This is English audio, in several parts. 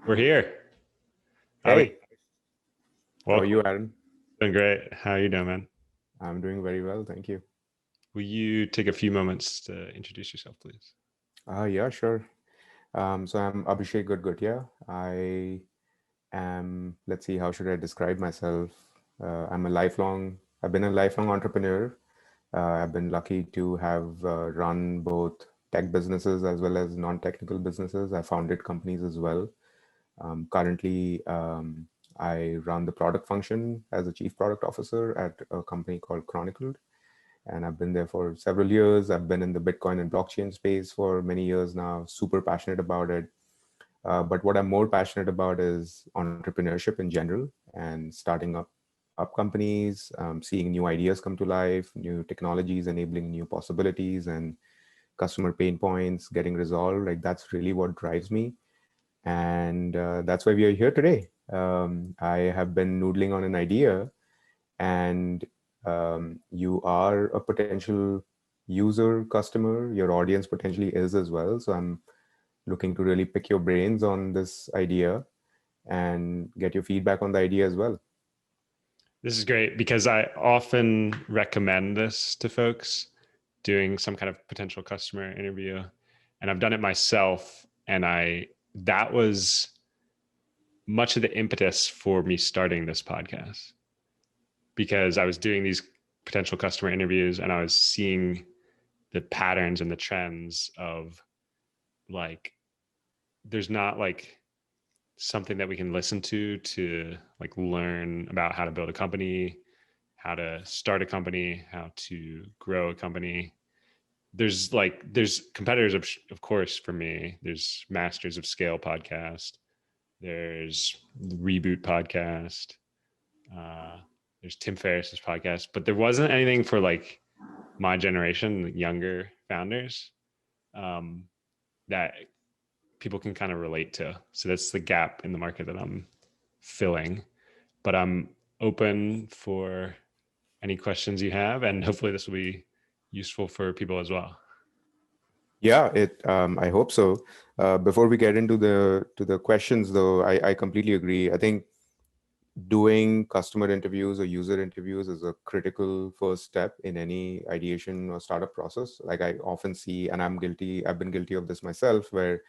We're here. Abhi, Hey, how are welcome. you, Aaron? Doing great. How are you doing, man? I'm doing very well, thank you. Will you take a few moments to introduce yourself, please? Yeah, sure. So I'm Abhishek Gutgutia. Let's see, how should I describe myself? I've been a lifelong entrepreneur. I've been lucky to have run both tech businesses as well as non-technical businesses. I founded companies as well. Currently, I run the product function as a chief product officer at a company called Chronicled. And I've been there for several years. I've been in the Bitcoin and blockchain space for many years now, super passionate about it. But what I'm more passionate about is entrepreneurship in general and starting up companies, seeing new ideas come to life, new technologies enabling new possibilities and customer pain points getting resolved. Like that's really what drives me. And that's why we are here today. I have been noodling on an idea and you are a potential user customer, your audience potentially is as well. So I'm looking to really pick your brains on this idea and get your feedback on the idea as well. This is great because I often recommend this to folks doing some kind of potential customer interview. And I've done it myself. And that was much of the impetus for me starting this podcast because I was doing these potential customer interviews and I was seeing the patterns and the trends of like, there's not like something that we can listen to like learn about how to build a company, how to start a company, how to grow a company. There's competitors of course for me. There's Masters of Scale podcast. There's Reboot podcast. Uh, there's Tim Ferriss's podcast, but there wasn't anything for like my generation, younger founders, um, that people can kind of relate to. So that's the gap in the market that I'm filling. But I'm open for any questions you have, and hopefully this will be useful for people as well. Yeah, it. I hope so. Before we get into the questions, though, I completely agree. I think doing customer interviews or user interviews is a critical first step in any ideation or startup process. Like I often see, and I've been guilty of this myself, where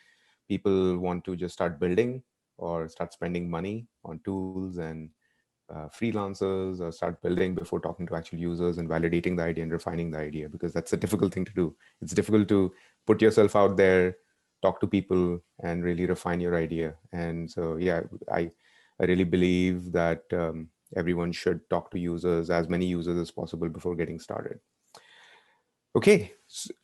people want to just start building or start spending money on tools and freelancers or start building before talking to actual users and validating the idea and refining the idea, because that's a difficult thing to do. It's difficult to put yourself out there, talk to people and really refine your idea. And so yeah, I really believe that everyone should talk to users, as many users as possible, before getting started. Okay,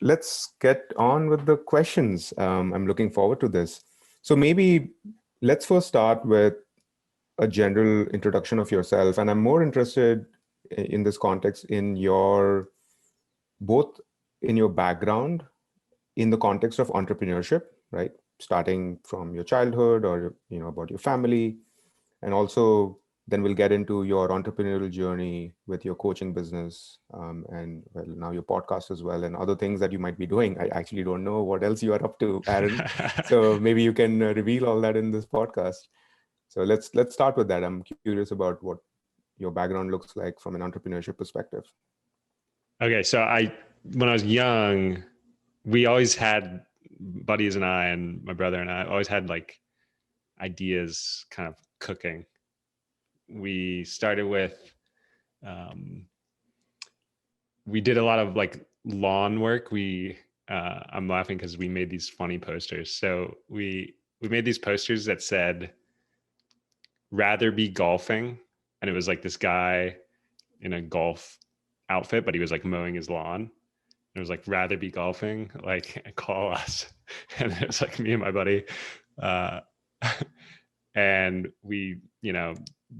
let's get on with the questions. I'm looking forward to this. So maybe let's first start with a general introduction of yourself. And I'm more interested in this context in your both in your background in the context of entrepreneurship, right? Starting from your childhood or about your family, and also then we'll get into your entrepreneurial journey with your coaching business, and well, now your podcast as well, and other things that you might be doing. I actually don't know what else you are up to, Aaron. So maybe you can reveal all that in this podcast. So let's start with that. I'm curious about what your background looks like from an entrepreneurship perspective. Okay, so when I was young, we always had buddies and I and my brother and I always had like ideas kind of cooking. We started with um, we did a lot of like lawn work. I'm laughing because we made these funny posters. So we made these posters that said rather be golfing, and it was like this guy in a golf outfit, but he was like mowing his lawn. It was like rather be golfing, like call us. And it was like me and my buddy. Uh, and we,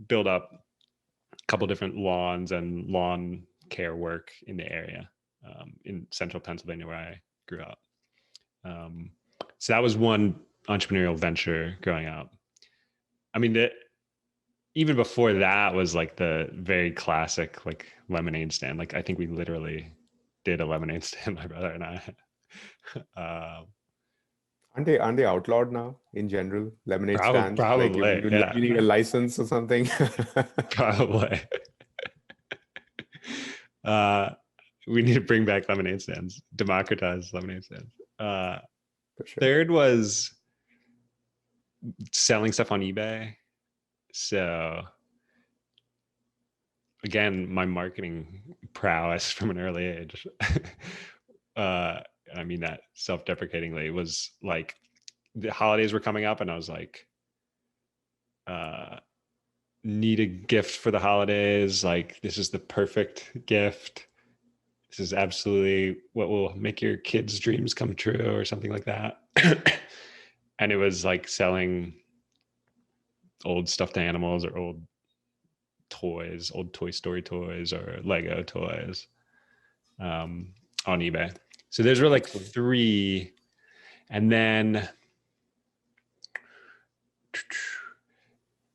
build up a couple different lawns and lawn care work in the area, in central Pennsylvania where I grew up. Um, so that was one entrepreneurial venture growing up. I mean, even before that was like the very classic like lemonade stand. Like I think we literally did a lemonade stand, my brother and I. Aren't they outlawed now in general? Lemonade stands, like Probably, you yeah, need a license or something. probably. uh, we need to bring back lemonade stands, democratize lemonade stands. For sure. Third was selling stuff on eBay. So again, my marketing prowess from an early age. I mean that self-deprecatingly, was like the holidays were coming up and I was like, need a gift for the holidays. Like, this is the perfect gift. This is absolutely what will make your kids' dreams come true, or something like that. And it was like selling old stuffed animals or old toys, old Toy Story toys or Lego toys, on eBay. So those were like That's cool. three. And then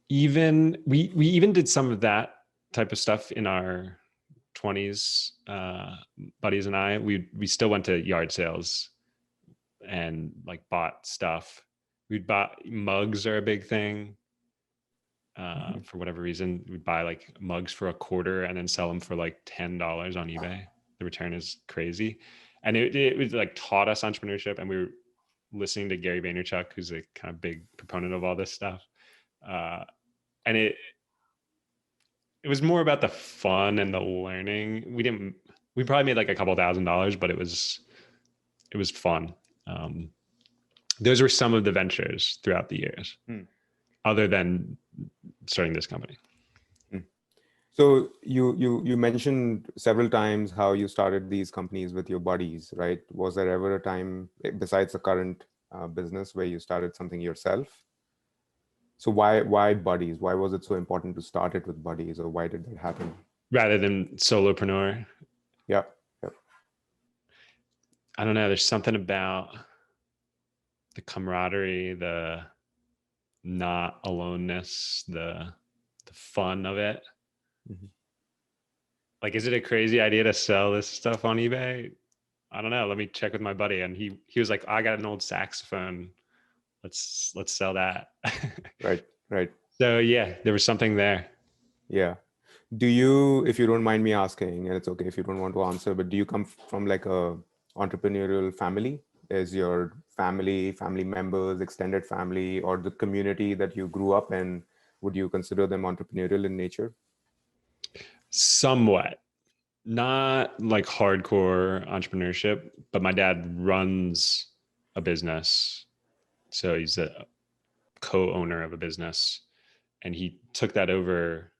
we even did some of that type of stuff in our 20s. Buddies and I, we still went to yard sales and like bought stuff. We'd buy mugs, are a big thing. For whatever reason, we'd buy like mugs for $0.25 and then sell them for like $10 on eBay. The return is crazy. And it was like taught us entrepreneurship, and we were listening to Gary Vaynerchuk, who's a kind of big proponent of all this stuff. And it was more about the fun and the learning. We probably made like a couple $1,000s, but it was fun. Those were some of the ventures throughout the years, other than starting this company. So you mentioned several times how you started these companies with your buddies, right? Was there ever a time besides the current business where you started something yourself? So why buddies? Why was it so important to start it with buddies, or why did that happen? Rather than solopreneur? Yeah. I don't know. There's something about the camaraderie, the not aloneness, the fun of it. Like, is it a crazy idea to sell this stuff on eBay? I don't know. Let me check with my buddy. And he was like, I got an old saxophone. Let's sell that. Right. So yeah, there was something there. Yeah. Do you, if you don't mind me asking, and it's okay if you don't want to answer, but do you come from like a entrepreneurial family? Is your family members, extended family, or the community that you grew up in, would you consider them entrepreneurial in nature? Somewhat. Not like hardcore entrepreneurship, but my dad runs a business. So he's a co-owner of a business, and he took that over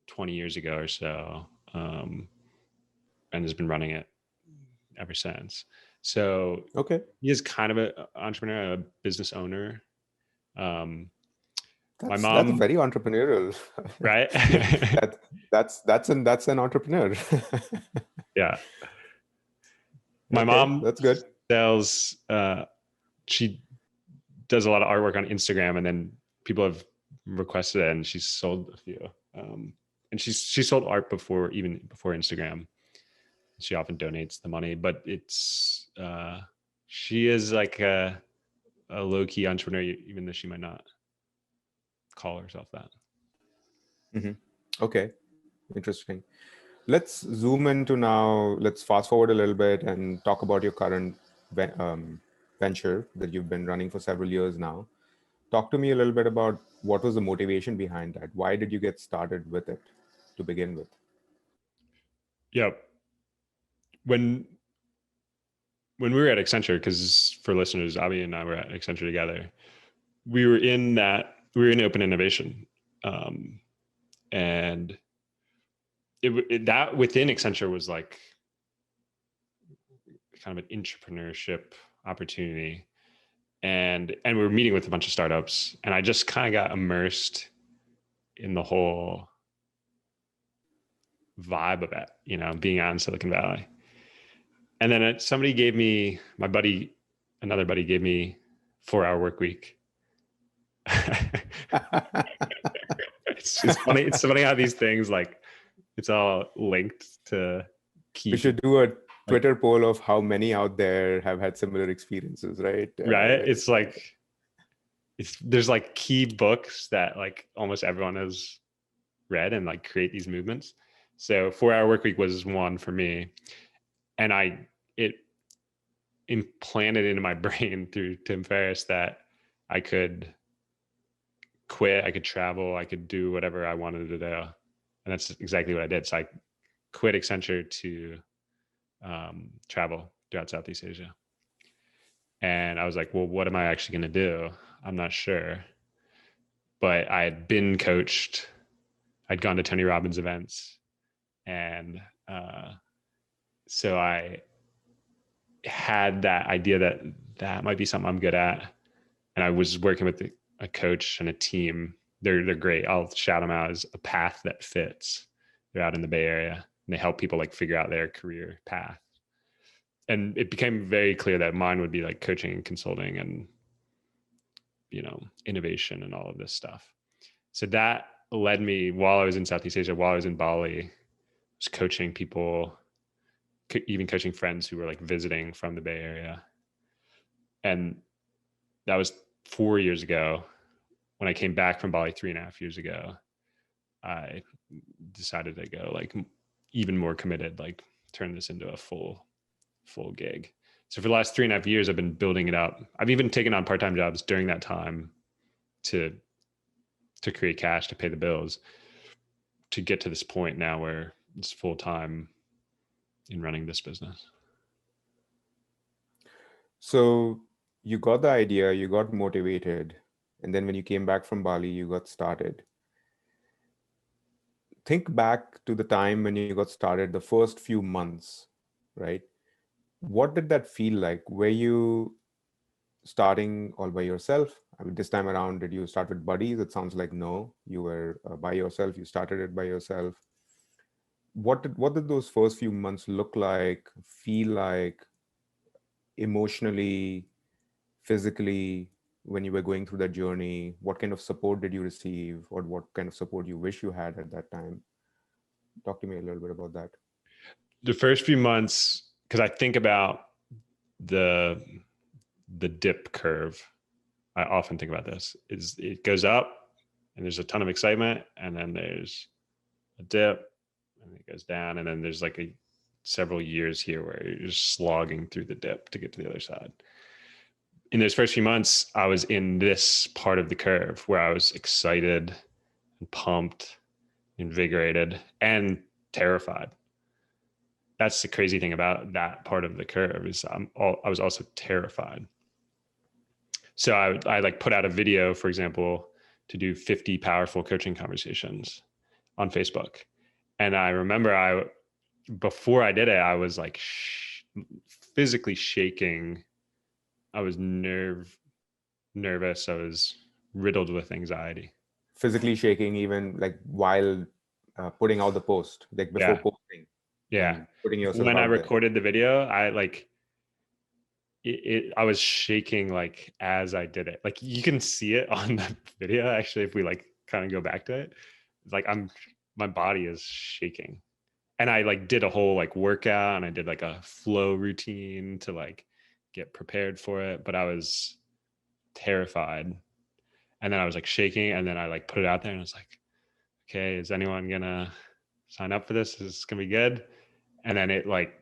20 years ago or so, and has been running it ever since. So Okay. he is kind of an entrepreneur, a business owner. My That's mom, very entrepreneurial. right? That's an entrepreneur. Yeah. My Okay, mom that's good. sells, she does a lot of artwork on Instagram, and then people have requested it, and she's sold a few. And she sold art even before Instagram. She often donates the money, but it's she is like a low-key entrepreneur, even though she might not call herself that. Okay, interesting. Let's zoom into now. Let's fast forward a little bit and talk about your current venture that you've been running for several years now. Talk to me a little bit about what was the motivation behind that. Why did you get started with it to begin with? Yep. When we were at Accenture, because for listeners, Abhi and I were at Accenture together, we were in open innovation, and that within Accenture was like kind of an entrepreneurship opportunity, and we were meeting with a bunch of startups, and I just kind of got immersed in the whole vibe of it, being out in Silicon Valley. And then another buddy gave me 4-hour work week. It's funny. It's funny how these things, like, it's all linked to keep. We should do Like, Twitter poll of how many out there have had similar experiences, right? right? It's like there's like key books that like almost everyone has read and like create these movements. So 4 Hour Work Week was one for me, and it implanted into my brain through Tim Ferriss that I could quit, I could travel, I could do whatever I wanted to do, and that's exactly what I did. So I quit Accenture to travel throughout Southeast Asia, and I was like, well, what am I actually going to do? I'm not sure, but I had been coached. I'd gone to Tony Robbins events, and so I had that idea that that might be something I'm good at. And I was working with a coach and a team. They're great. I'll shout them out as A Path That Fits. They're out in the Bay Area, and they help people like figure out their career path. And it became very clear that mine would be like coaching and consulting and, innovation and all of this stuff. So that led me, while I was in Southeast Asia, while I was in Bali, I was coaching people, even coaching friends who were like visiting from the Bay Area. And that was 4 years ago. When I came back from Bali 3.5 years ago, I decided to go like even more committed, like turn this into a full gig. So for the last 3.5 years, I've been building it up. I've even taken on part-time jobs during that time to create cash to pay the bills, to get to this point now where it's full time in running this business. So you got the idea, you got motivated, and then when you came back from Bali, you got started. Think back to the time when you got started, the first few months, right? What did that feel like? Were you starting all by yourself? I mean, this time around, did you start with buddies? It sounds like no, you were by yourself. You started it by yourself. What did those first few months look like, feel like, emotionally, physically, when you were going through that journey? What kind of support did you receive, or what kind of support you wish you had at that time? Talk to me a little bit about that. The first few months, because I think about the dip curve, I often think about this, is it goes up and there's a ton of excitement, and then there's a dip and it goes down, and then there's like several years here where you're just slogging through the dip to get to the other side. In those first few months, I was in this part of the curve where I was excited and pumped, invigorated, and terrified. That's the crazy thing about that part of the curve, is I was also terrified. So I like put out a video, for example, to do 50 powerful coaching conversations on Facebook. And I remember before I did it, I was like physically shaking. I was nervous. I was riddled with anxiety. Physically shaking, even like while putting out the post, like before Yeah. posting Yeah. and putting yourself When I out there. recorded the video, I was shaking like as I did it. Like you can see it on the video actually, if we like kind of go back to it. Like my body is shaking. And I like did a whole like workout, and I did like a flow routine to like get prepared for it, but I was terrified. And then I was like shaking, and then I like put it out there, and I was like, okay, is anyone gonna sign up for this? Is this gonna be good? And then it like,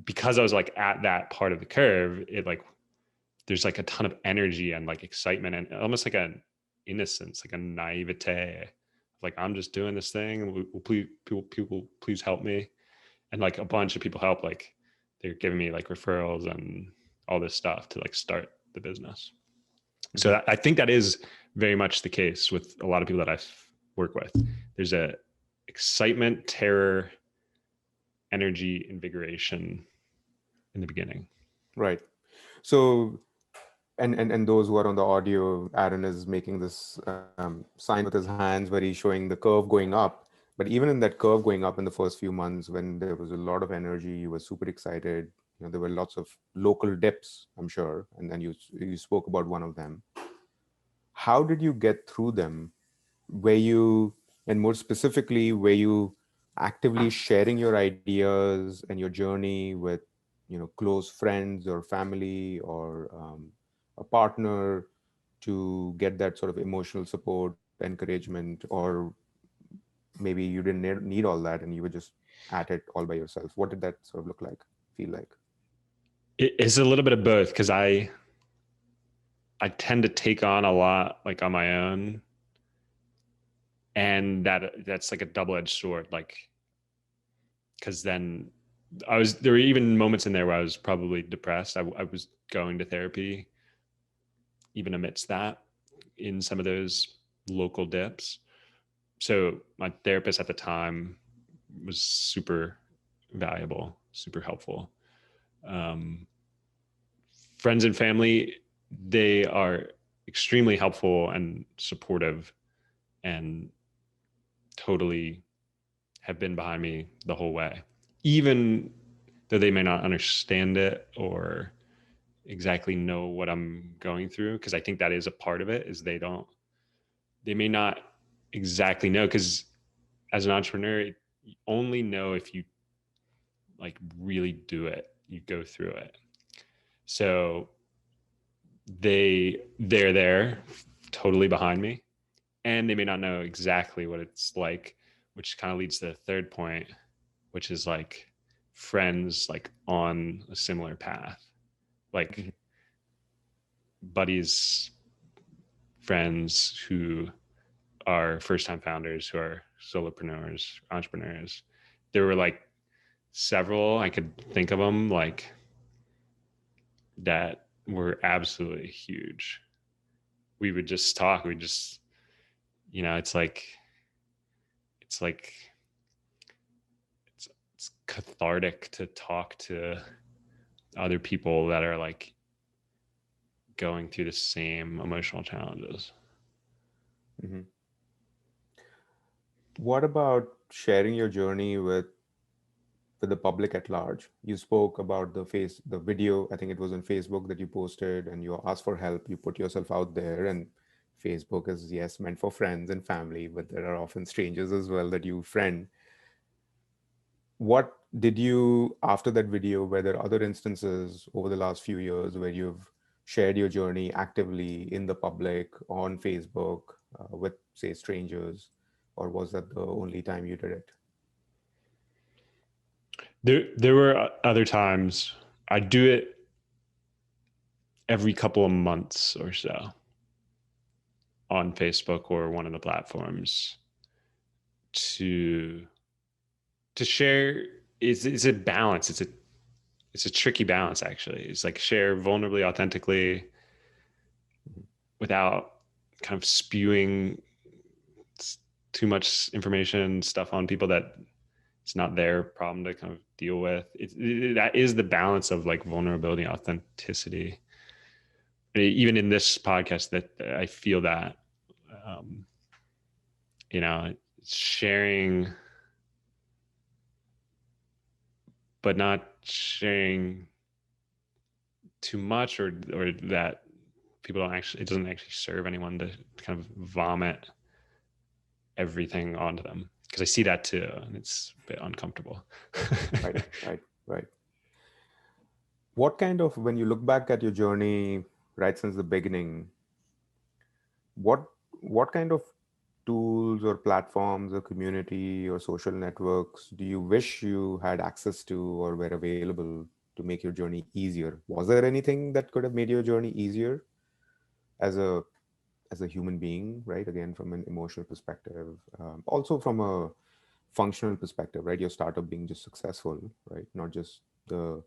because I was like at that part of the curve, it like, there's like a ton of energy and like excitement and almost like an innocence, like a naivete. Like, I'm just doing this thing. Please, people, please help me. And like a bunch of people help. Like they're giving me like referrals and all this stuff to like start the business. So I think that is very much the case with a lot of people that I work with. There's a excitement, terror, energy, invigoration in the beginning. Right. So, and those who are on the audio, Aaron is making this sign with his hands where he's showing the curve going up. But even in that curve going up in the first few months, when there was a lot of energy, you were super excited. There were lots of local dips, I'm sure, and then you spoke about one of them. How did you get through them? Were you, and more specifically, were you actively sharing your ideas and your journey with, close friends or family, or a partner, to get that sort of emotional support, encouragement? Or maybe you didn't need all that and you were just at it all by yourself? What did that sort of look like, feel like? It's a little bit of both, because I tend to take on a lot like on my own, and that's like a double-edged sword. Like, because then there were even moments in there where I was probably depressed. I was going to therapy even amidst that, in some of those local dips. So my therapist at the time was super valuable, super helpful. Um, Friends and family, they are extremely helpful and supportive, and totally have been behind me the whole way, even though they may not understand it or exactly know what I'm going through. Because I think that is a part of it, is they may not exactly know, because as an entrepreneur, you only know if you like really do it, you go through it. So they're there totally behind me, and they may not know exactly what it's like, which kind of leads to the third point, which is like friends like on a similar path, like Mhm. buddies, friends who are first time founders, who are solopreneurs, entrepreneurs. There were like several, I could think of them, like that were absolutely huge. We would just talk. We just, it's like, it's cathartic to talk to other people that are like going through the same emotional challenges. Mhm. What about sharing your journey with the public at large? You spoke about the video, I think it was on Facebook, that you posted, and you asked for help. You put yourself out there, and Facebook is, yes, meant for friends and family, but there are often strangers as well that you friend. What did you, after that video, were there other instances over the last few years where you've shared your journey actively in the public on Facebook, with, say, strangers, or was that the only time you did it? There were other times. I do it every couple of months or so on Facebook or one of the platforms to share. It's a balance. It's a tricky balance, actually. It's like share vulnerably, authentically, without kind of spewing too much information, stuff on people that it's not their problem to kind of deal with. That is the balance of like vulnerability, authenticity. Even in this podcast, that I feel that, um, sharing, but not sharing too much, or that people don't actually, it doesn't actually serve anyone to kind of vomit everything onto them, because I see that too, and it's a bit uncomfortable. Right, right, right. What kind of, when you look back at your journey right since the beginning, what what kind of tools or platforms or community or social networks do you wish you had access to or were available to make your journey easier? Was there anything that could have made your journey easier as a human being, right? Again, from an emotional perspective, also from a functional perspective, right? Your startup being just successful, right? Not just the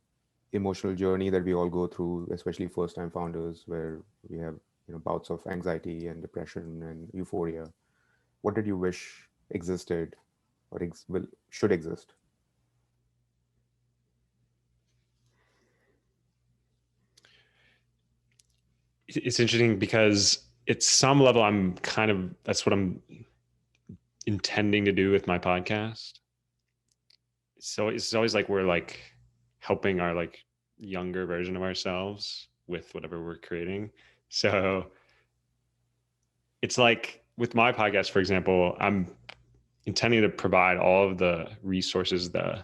emotional journey that we all go through, especially first time founders, where we have, bouts of anxiety and depression and euphoria. What did you wish existed, or should exist? It's interesting, because at some level, that's what I'm intending to do with my podcast. So it's always like we're like helping our like younger version of ourselves with whatever we're creating. So it's like with my podcast, for example, I'm intending to provide all of the resources, the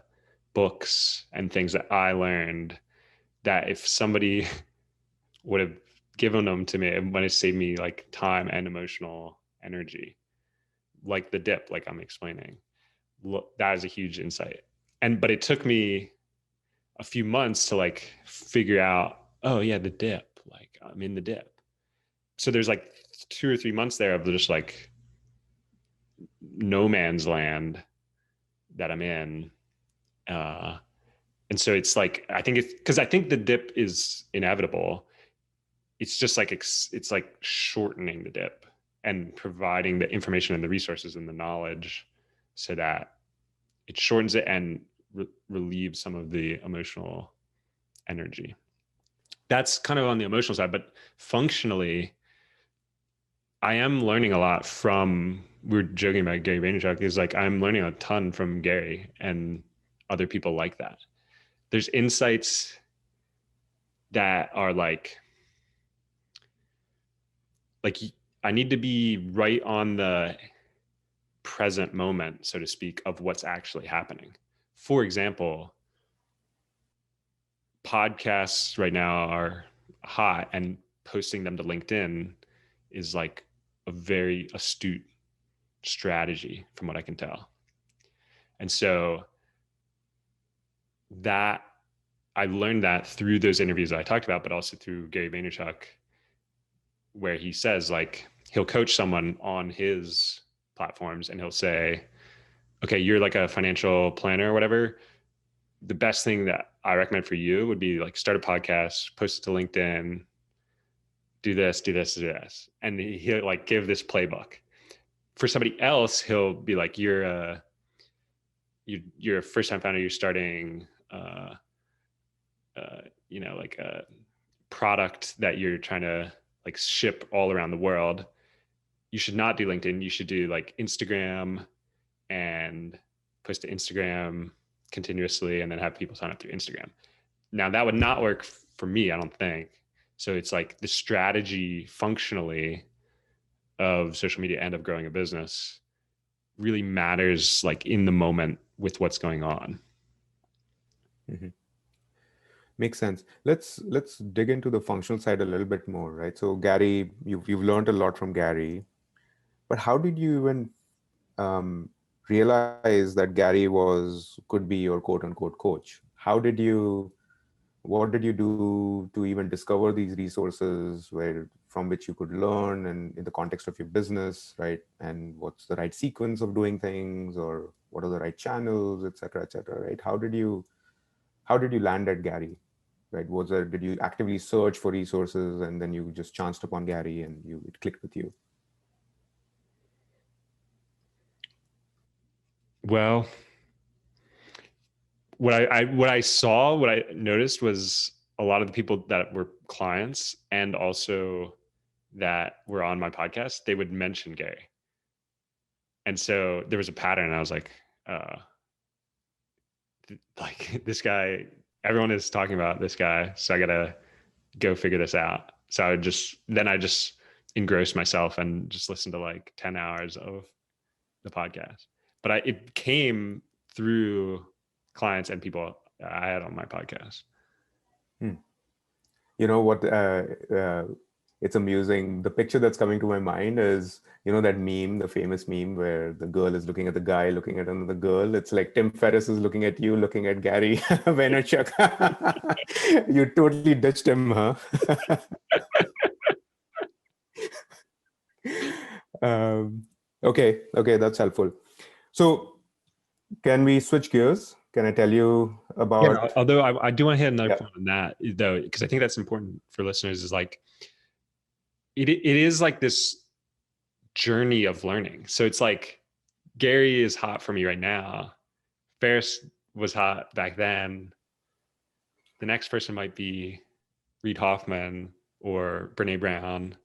books and things that I learned, that if somebody would have given them to me, it might have saved me like time and emotional energy, like the dip, like I'm explaining. Look, that is a huge insight. But it took me a few months to like figure out, oh yeah, the dip, like I'm in the dip. So there's like 2 or 3 months there of just like no man's land that I'm in. Uh, and so it's like, I think it's because I think the dip is inevitable. It's just like, it's like shortening the dip and providing the information and the resources and the knowledge so that it shortens it and relieves some of the emotional energy. That's kind of on the emotional side, but functionally, I am learning a lot from, we were joking about Gary Vaynerchuk, is like, I'm learning a ton from Gary and other people like that. There's insights that are like I need to be right on the present moment, so to speak, of what's actually happening. For example, podcasts right now are hot, and posting them to LinkedIn is like a very astute strategy from what I can tell. And so that I learned that through those interviews that I talked about, but also through Gary Vaynerchuk, where he says like he'll coach someone on his platforms and he'll say, okay, you're like a financial planner or whatever. The best thing that I recommend for you would be like start a podcast, post it to LinkedIn, do this, do this, do this. And he'll like give this playbook. For somebody else, he'll be like, you're a first time founder, you're starting, like a product that you're trying to like ship all around the world. You should not do LinkedIn. You should do like Instagram and post to Instagram continuously and then have people sign up through Instagram. Now that would not work for me, I don't think. So it's like the strategy functionally of social media and of growing a business really matters like in the moment with what's going on. Mm-hmm. Makes sense. Let's dig into the functional side a little bit more, right? So Gary, you've learned a lot from Gary, but how did you even realize that Gary could be your quote unquote coach? What did you do to even discover these resources from which you could learn and in the context of your business, right? And what's the right sequence of doing things, or what are the right channels, et cetera, right? How did you land at Gary, right? Did you actively search for resources and then you just chanced upon Gary and it clicked with you? Well, what I noticed was a lot of the people that were clients and also that were on my podcast, they would mention Gary. And so there was a pattern. I was like this guy, everyone is talking about this guy. So I got to go figure this out. So I just engrossed myself and just listened to like 10 hours of the podcast. But it came through clients and people I had on my podcast. You know what? It's amusing. The picture that's coming to my mind is, that meme, the famous meme where the girl is looking at the guy, looking at another girl. It's like Tim Ferriss is looking at you, looking at Gary Vaynerchuk. You totally ditched him, huh? Okay, that's helpful. So, can we switch gears? Can I tell you about? Yeah, although I do want to hit another point on that though, because I think that's important for listeners. Is like it is like this journey of learning. So it's like Gary is hot for me right now. Ferris was hot back then. The next person might be Reid Hoffman or Brene Brown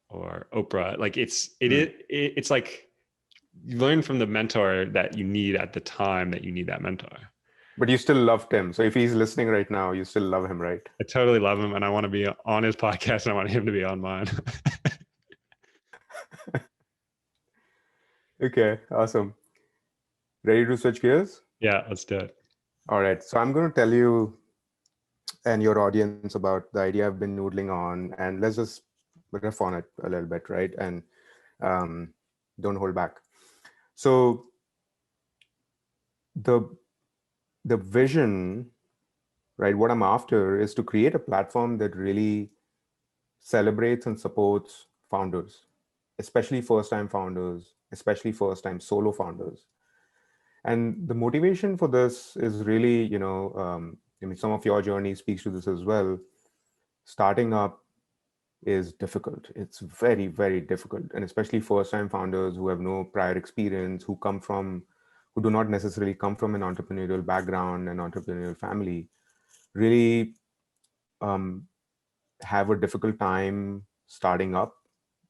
or Oprah. Like it's like you learn from the mentor that you need at the time that you need that mentor. But you still loved him. So if he's listening right now, you still love him, right? I totally love him and I want to be on his podcast and I want him to be on mine. Okay, awesome. Ready to switch gears? Yeah, let's do it. All right. So I'm going to tell you and your audience about the idea I've been noodling on, and let's just riff on it a little bit, right? And um, don't hold back. So the the vision, right? What I'm after is to create a platform that really celebrates and supports founders, especially first-time founders, especially first-time solo founders. And the motivation for this is really, I mean, some of your journey speaks to this as well. Starting up is difficult. It's very, very difficult. And especially first time founders who have no prior experience, who do not necessarily come from an entrepreneurial background, an entrepreneurial family, really um, have a difficult time starting up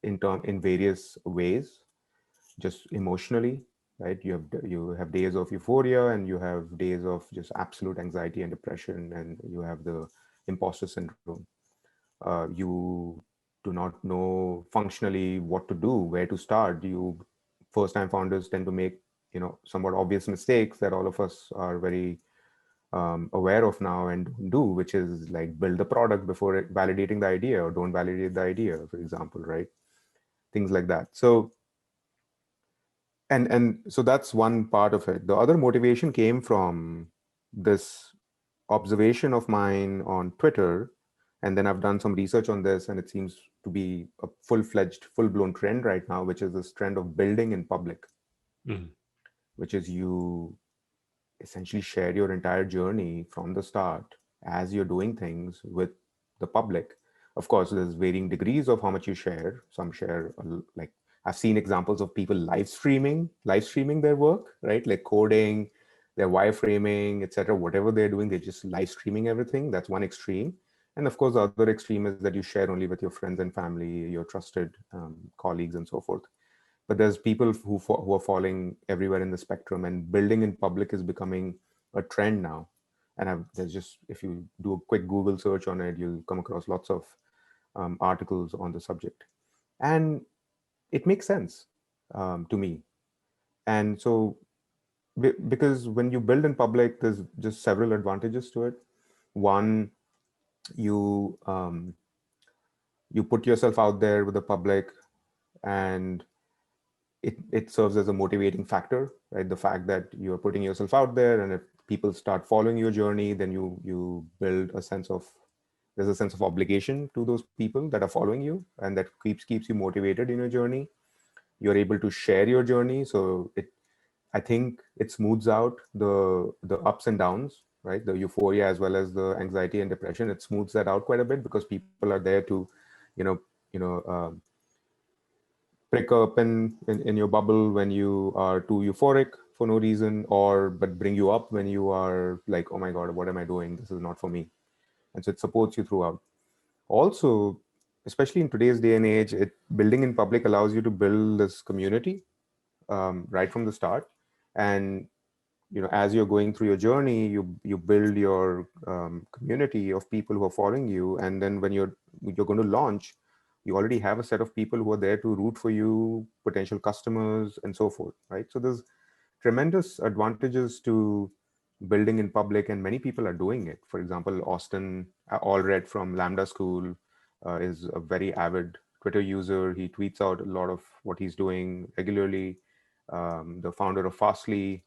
in various ways, just emotionally, right? You have days of euphoria, and you have days of just absolute anxiety and depression, and you have the imposter syndrome. You do not know functionally what to do, where to start. You first time founders tend to make somewhat obvious mistakes that all of us are very aware of now and don't do, which is like build the product before validating the idea, or don't validate the idea, for example, right? Things like that. And so that's one part of it. The other motivation came from this observation of mine on Twitter, and then I've done some research on this, and it seems to be a full-fledged, full-blown trend right now, which is this trend of building in public, Mhm. which is you essentially share your entire journey from the start as you're doing things with the public. Of course, there's varying degrees of how much you share. Some share like I've seen examples of people live streaming their work, right? Like coding, their wireframing, etc. Whatever they're doing, they're just live streaming everything. That's one extreme. And of course, the other extreme is that you share only with your friends and family, your trusted colleagues, and so forth. But there's people who are falling everywhere in the spectrum, and building in public is becoming a trend now. And there's just, if you do a quick Google search on it, you'll come across lots of articles on the subject, and it makes sense to me. And so because when you build in public, there's just several advantages to it. One, you you put yourself out there with the public, and it serves as a motivating factor, right? The fact that you're putting yourself out there, and if people start following your journey, then you build a sense of there's a sense of obligation to those people that are following you, and that keeps you motivated in your journey. You're able to share your journey, so I think it smooths out the ups and downs, right? The euphoria as well as the anxiety and depression. It smooths that out quite a bit because people are there to, you know, you know, prick a pin in your bubble when you are too euphoric for no reason, or but bring you up when you are like, oh my god, what am I doing? This is not for me. And so it supports you throughout. Also, especially in today's day and age, building in public allows you to build this community right from the start. And as you're going through your journey, you build your community of people who are following you, and then when you're going to launch, you already have a set of people who are there to root for you, potential customers, and so forth, right? So there's tremendous advantages to building in public, and many people are doing it. For example, Austin Allred from Lambda School is a very avid Twitter user. He tweets out a lot of what he's doing regularly. The founder of Fastly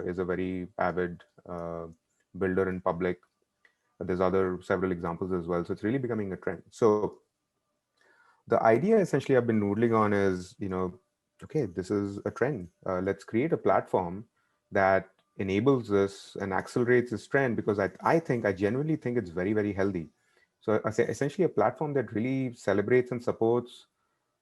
is a very avid builder in public. There's other several examples as well. So it's really becoming a trend. So the idea essentially I've been noodling on is, okay, this is a trend. Let's create a platform that enables this and accelerates this trend, because I genuinely think it's very, very healthy. So I say essentially a platform that really celebrates and supports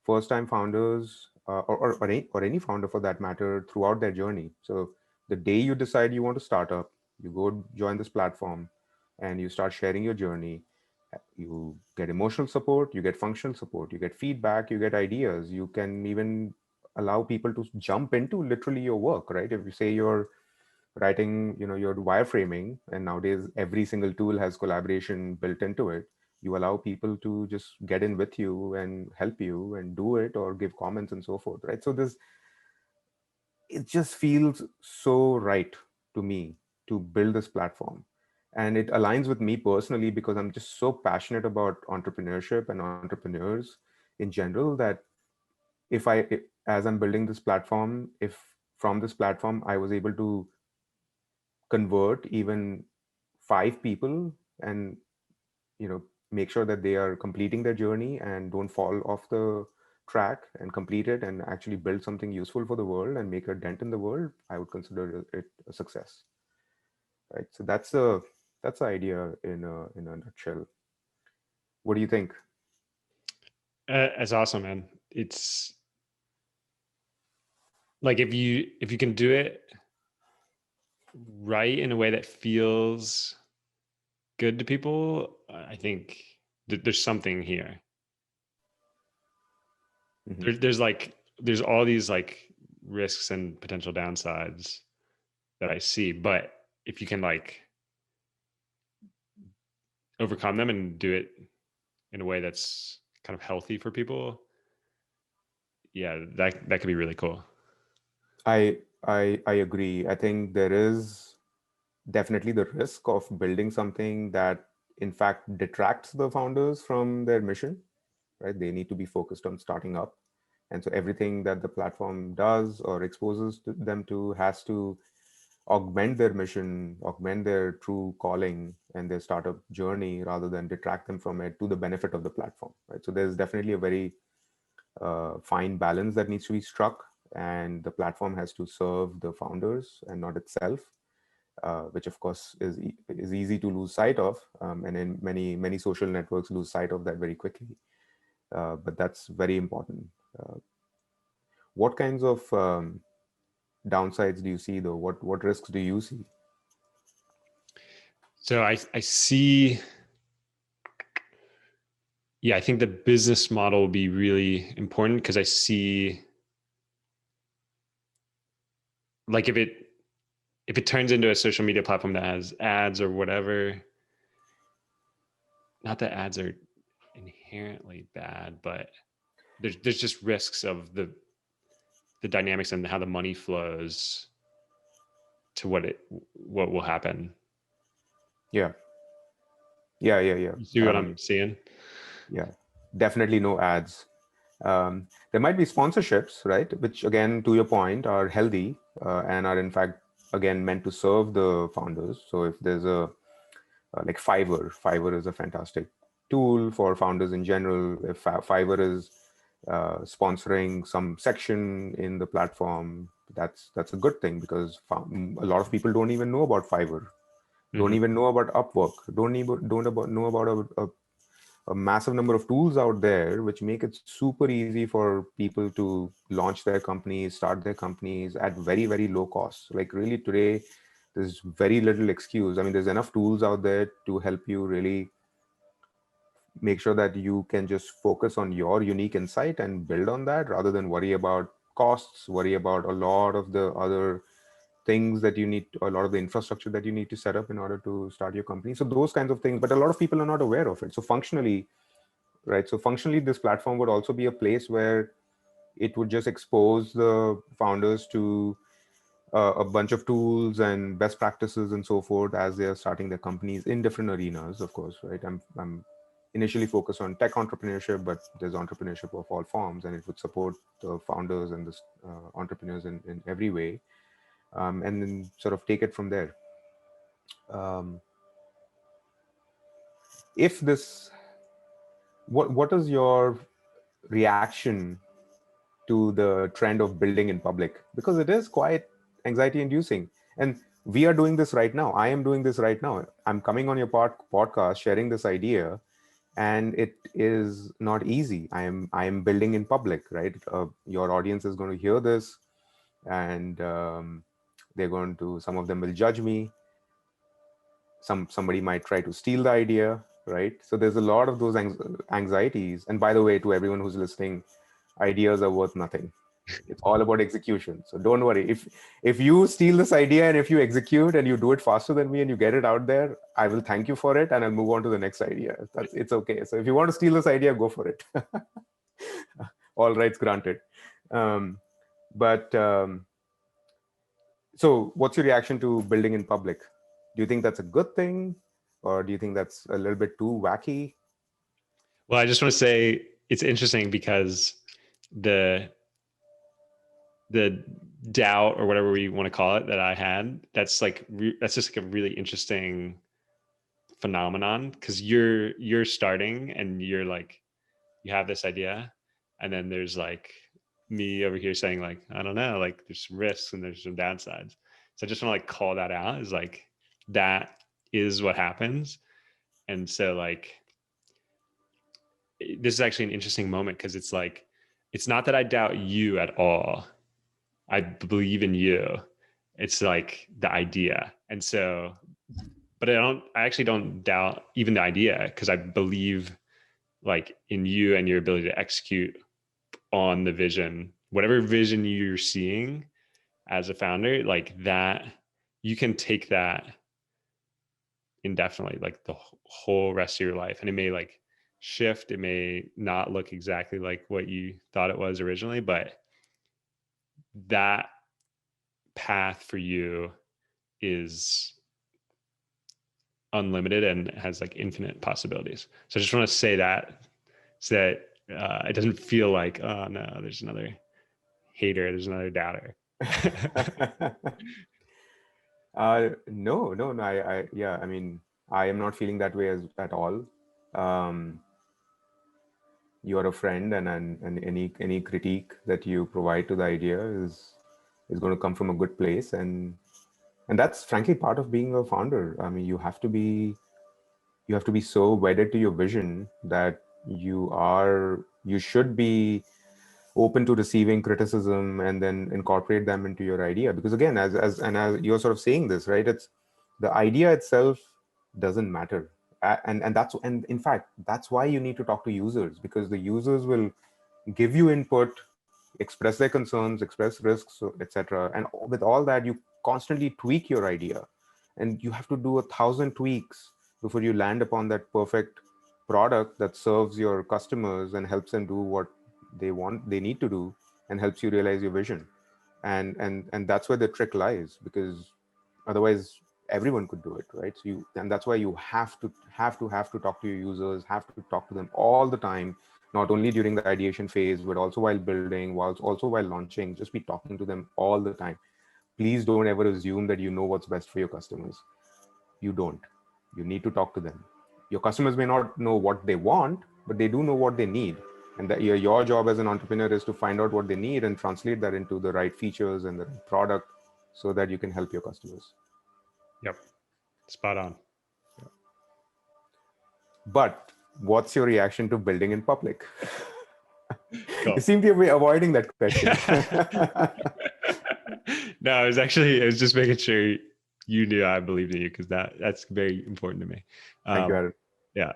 first time founders, or any founder for that matter, throughout their journey. So the day you decide you want to start up, you go join this platform and you start sharing your journey. You get emotional support, you get functional support, you get feedback, you get ideas. You can even allow people to jump into literally your work, right? If you say you're writing, your wireframing, and nowadays every single tool has collaboration built into it. You allow people to just get in with you and help you and do it, or give comments and so forth, right? So it just feels so right to me to build this platform. And it aligns with me personally because I'm just so passionate about entrepreneurship and entrepreneurs in general that as I'm building this platform, if from this platform I was able to convert even 5 people and make sure that they are completing their journey and don't fall off the track and complete it and actually build something useful for the world and make a dent in the world, I would consider it a success, right? So that's the idea in a nutshell. What do you think? That's awesome, man. It's like if you can do it right in a way that feels good to people, I think there's something here. Hmm. There's all these like risks and potential downsides that I see, but if you can like overcome them and do it in a way that's kind of healthy for people, yeah, that could be really cool. I agree. I think there is definitely the risk of building something that in fact detracts the founders from their mission, right? They need to be focused on starting up. And so everything that the platform does or exposes them to has to augment their mission, augment their true calling and their startup journey rather than detract them from it to the benefit of the platform, right? So there's definitely a very fine balance that needs to be struck, and the platform has to serve the founders and not itself, which of course is easy to lose sight of, and in many social networks lose sight of that very quickly. But that's very important. Uh, what kinds of downsides do you see, though? What risks do you see? So I see, yeah, I think the business model will be really important because I see like if it turns into a social media platform that has ads or whatever, not that ads are inherently bad, but there's just risks of the dynamics and how the money flows to what will happen. Yeah, yeah. You see what I'm seeing? Yeah, definitely no ads. There might be sponsorships, right? Which, again, to your point, are healthy and are in fact again meant to serve the founders. So if there's a like Fiverr is a fantastic tool for founders in general. If Fiverr is sponsoring some section in the platform, that's a good thing because a lot of people don't even know about Fiverr, don't Mm-hmm. even know about Upwork, don't know about a massive number of tools out there which make it super easy for people to launch their companies, start their companies at very, very low cost. Like really today, there's very little excuse. I mean, there's enough tools out there to help you really make sure that you can just focus on your unique insight and build on that rather than worry about costs, worry about a lot of the other things that you need, a lot of the infrastructure that you need to set up in order to start your company. So those kinds of things, but a lot of people are not aware of it. So functionally, right? So functionally, this platform would also be a place where it would just expose the founders to a bunch of tools and best practices and so forth as they are starting their companies in different arenas, of course, right? I'm initially focused on tech entrepreneurship, but there's entrepreneurship of all forms, and it would support the founders and the entrepreneurs in every way, and then sort of take it from there. Um, if this, what is your reaction to the trend of building in public, because it is quite anxiety inducing, and we are doing this right now. I am doing this right now. I'm coming on your podcast sharing this idea, and it is not easy. I am building in public, right? Your audience is going to hear this, and some of them will judge me. Somebody might try to steal the idea, right? So there's a lot of those anxieties. And by the way, to everyone who's listening, ideas are worth nothing. It's all about execution. So don't worry. If you steal this idea and if you execute and you do it faster than me and you get it out there, I will thank you for it and I'll move on to the next idea. It's okay. So if you want to steal this idea, go for it. All rights granted. Um, but So what's your reaction to building in public? Do you think that's a good thing, or do you think that's a little bit too wacky? Well, I just want to say it's interesting because the the doubt or whatever we want to call it that I had, that's just like a really interesting phenomenon, because you're starting and you're like, you have this idea, and then there's like me over here saying like, I don't know, like there's some risks and there's some downsides. So I just want to like call that out, is like that is what happens. And so like this is actually an interesting moment, because it's like, it's not that I doubt you at all. I believe in you. It's like the idea. And so, but I actually don't doubt even the idea, because I believe like in you and your ability to execute on the vision, whatever vision you're seeing as a founder, like that, you can take that indefinitely, like the whole rest of your life. And it may like shift, it may not look exactly like what you thought it was originally, but that path for you is unlimited and has like infinite possibilities. So I just want to say that, so that it doesn't feel like, oh no, there's another hater, there's another doubter. No. Yeah. I mean, I am not feeling that way at all. Um, you are a friend, and any critique that you provide to the idea is going to come from a good place, and that's frankly part of being a founder. I mean, you have to be so wedded to your vision that you should be open to receiving criticism and then incorporate them into your idea, because again, as you're sort of saying this, right, it's the idea itself doesn't matter. And in fact, that's why you need to talk to users, because the users will give you input, express their concerns, express risks, etc. And with all that, you constantly tweak your idea, and you have to do 1,000 tweaks before you land upon that perfect product that serves your customers and helps them do what they need to do, and helps you realize your vision. And that's where the trick lies, because otherwise everyone could do it, right? So you and that's why you have to talk to your users, have to talk to them all the time, not only during the ideation phase, but also while building, while also while launching. Just be talking to them all the time. Please don't ever assume that you know what's best for your customers. You don't. You need to talk to them. Your customers may not know what they want, but they do know what they need. And that your job as an entrepreneur is to find out what they need and translate that into the right features and the right product, so that you can help your customers. Yep. Spot on. But what's your reaction to building in public? Cool. You seem to be avoiding that question. No, I was just making sure you knew I believed in you, because that's very important to me. Thank you, Aaron. Yeah.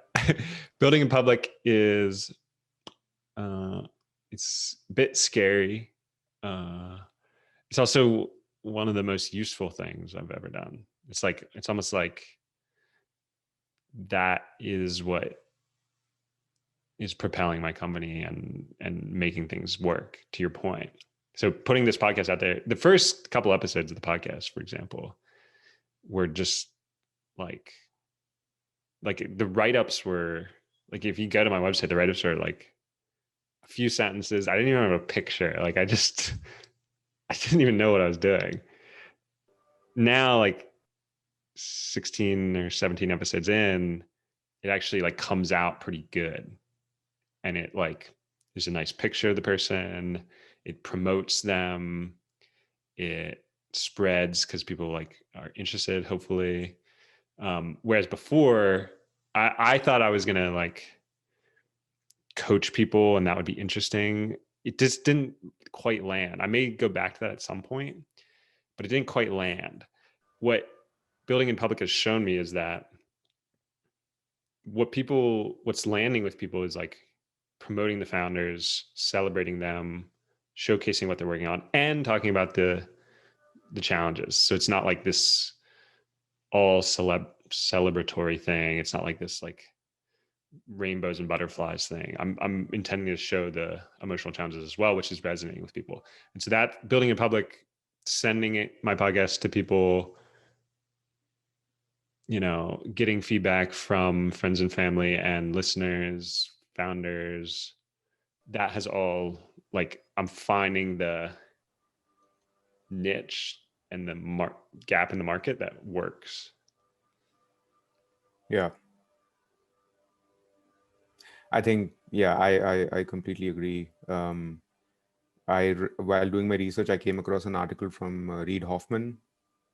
Building in public is, it's a bit scary. It's also one of the most useful things I've ever done. It's almost like that is what is propelling my company and making things work, to your point. So putting this podcast out there, the first couple episodes of the podcast, for example, were just like the write-ups were like, if you go to my website, the write-ups are like a few sentences. I didn't even have a picture. Like I didn't even know what I was doing. Now, like 16 or 17 episodes in, it actually like comes out pretty good. And it like, there's a nice picture of the person. It promotes them. It spreads because people like are interested, hopefully. Whereas before, I thought I was gonna like coach people and that would be interesting. It just didn't quite land. I may go back to that at some point, but it didn't quite land. What building in public has shown me is that what's landing with people is like promoting the founders, celebrating them, showcasing what they're working on, and talking about the challenges. So it's not like this all celebratory thing. It's not like this like rainbows and butterflies thing. I'm intending to show the emotional challenges as well, which is resonating with people. And so that building in public sending my podcast to people, getting feedback from friends and family and listeners, founders, that has all, like, I'm finding the niche and the gap in the market that works. Yeah. I think, yeah, I completely agree. While doing my research, I came across an article from Reid Hoffman,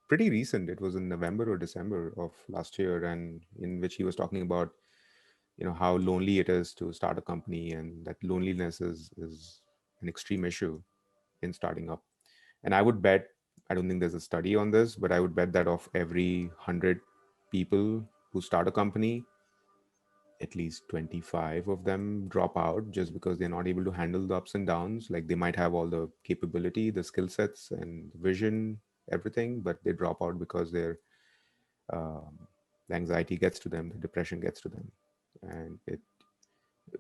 pretty recent. It was in November or December of last year, and in which he was talking about, how lonely it is to start a company, and that loneliness is an extreme issue in starting up. And I would bet, I don't think there's a study on this, but I would bet that of every 100 people who start a company, at least 25 of them drop out just because they're not able to handle the ups and downs. Like they might have all the capability, the skill sets and vision, everything, but they drop out because um, the anxiety gets to them, the depression gets to them. And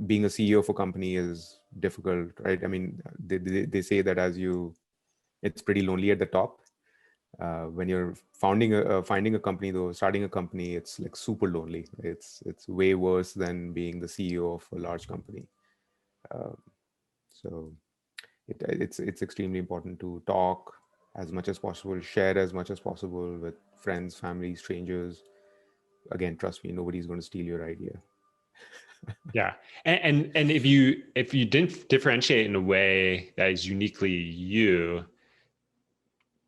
being a CEO of a company is difficult, right? I mean, they say that it's pretty lonely at the top. When you're finding a company, though, starting a company, it's like super lonely. It's way worse than being the CEO of a large company. Um, so it's extremely important to talk as much as possible, share as much as possible with friends, family, strangers. Again, trust me, nobody's going to steal your idea. Yeah. And if you didn't differentiate in a way that is uniquely you,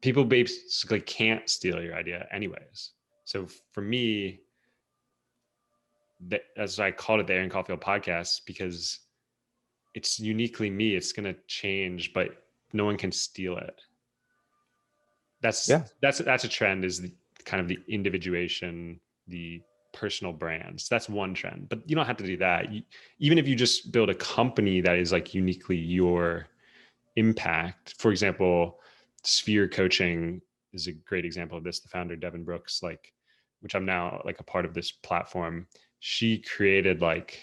people basically can't steal your idea anyways. So for me, as I called it, the Aaron Caulfield podcast, because it's uniquely me. It's going to change, but no one can steal it. Yeah, That's a trend, is the kind of the individuation, the personal brands. That's one trend, but you don't have to do that. Even if you just build a company that is like uniquely your impact. For example, Sphere Coaching is a great example of this. The founder, Devin Brooks, which I'm now like a part of this platform, she created like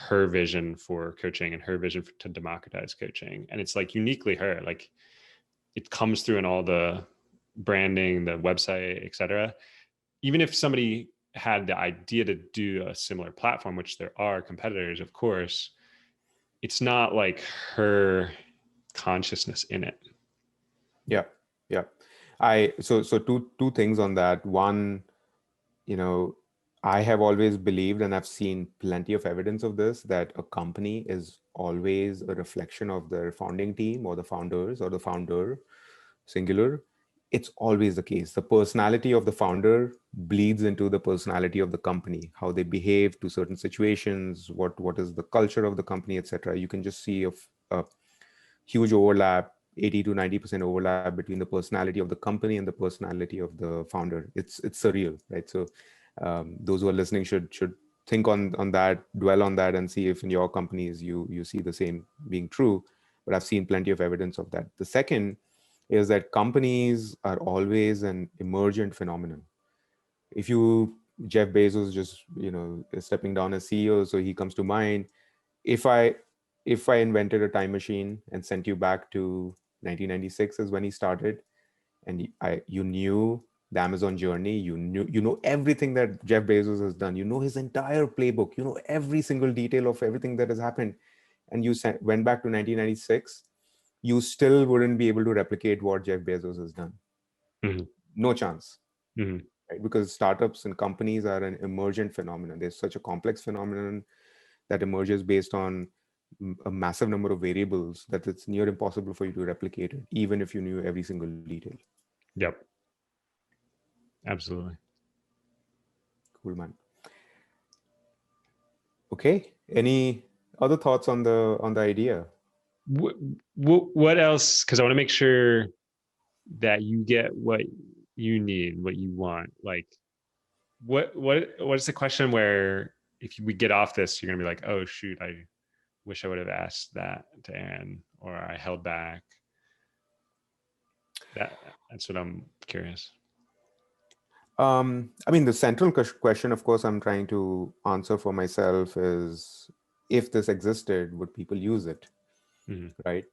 her vision for coaching and her vision to democratize coaching. And it's like uniquely her, like it comes through in all the branding, the website, etc. Even if somebody had the idea to do a similar platform, which there are competitors, of course, it's not like her consciousness in it. yeah, yeah. So two things on that. One, you know, I have always believed, and I've seen plenty of evidence of this, that a company is always a reflection of their founding team or the founders or the founder, singular. It's always the case. The personality of the founder bleeds into the personality of the company, how they behave to certain situations, what is the culture of the company, etc. You can just see a huge overlap, 80 to 90% overlap between the personality of the company and the personality of the founder. It's surreal, right? So those who are listening should think on that, dwell on that, and see if in your companies you see the same being true. But I've seen plenty of evidence of that. The second is that companies are always an emergent phenomenon. If you Jeff Bezos just is stepping down as CEO, so he comes to mind. If I invented a time machine and sent you back to 1996 is when he started, and you knew the Amazon journey, you know everything that Jeff Bezos has done, you know his entire playbook, you know every single detail of everything that has happened, and went back to 1996, you still wouldn't be able to replicate what Jeff Bezos has done. Mm-hmm. No chance. Mm-hmm. Right? Because startups and companies are an emergent phenomenon. There's such a complex phenomenon that emerges based on a massive number of variables that it's near impossible for you to replicate it, even if you knew every single detail. Yep. Absolutely. Cool, man. Okay. Any other thoughts on the idea? What else? Because I want to make sure that you get what you need, what you want. Like, what's the question where if we get off this, you're gonna be like, oh shoot, I wish I would have asked that to Aaron, or I held back. That's what I'm curious. I mean, the central question, of course, I'm trying to answer for myself is, if this existed, would people use it? Mm-hmm. Right?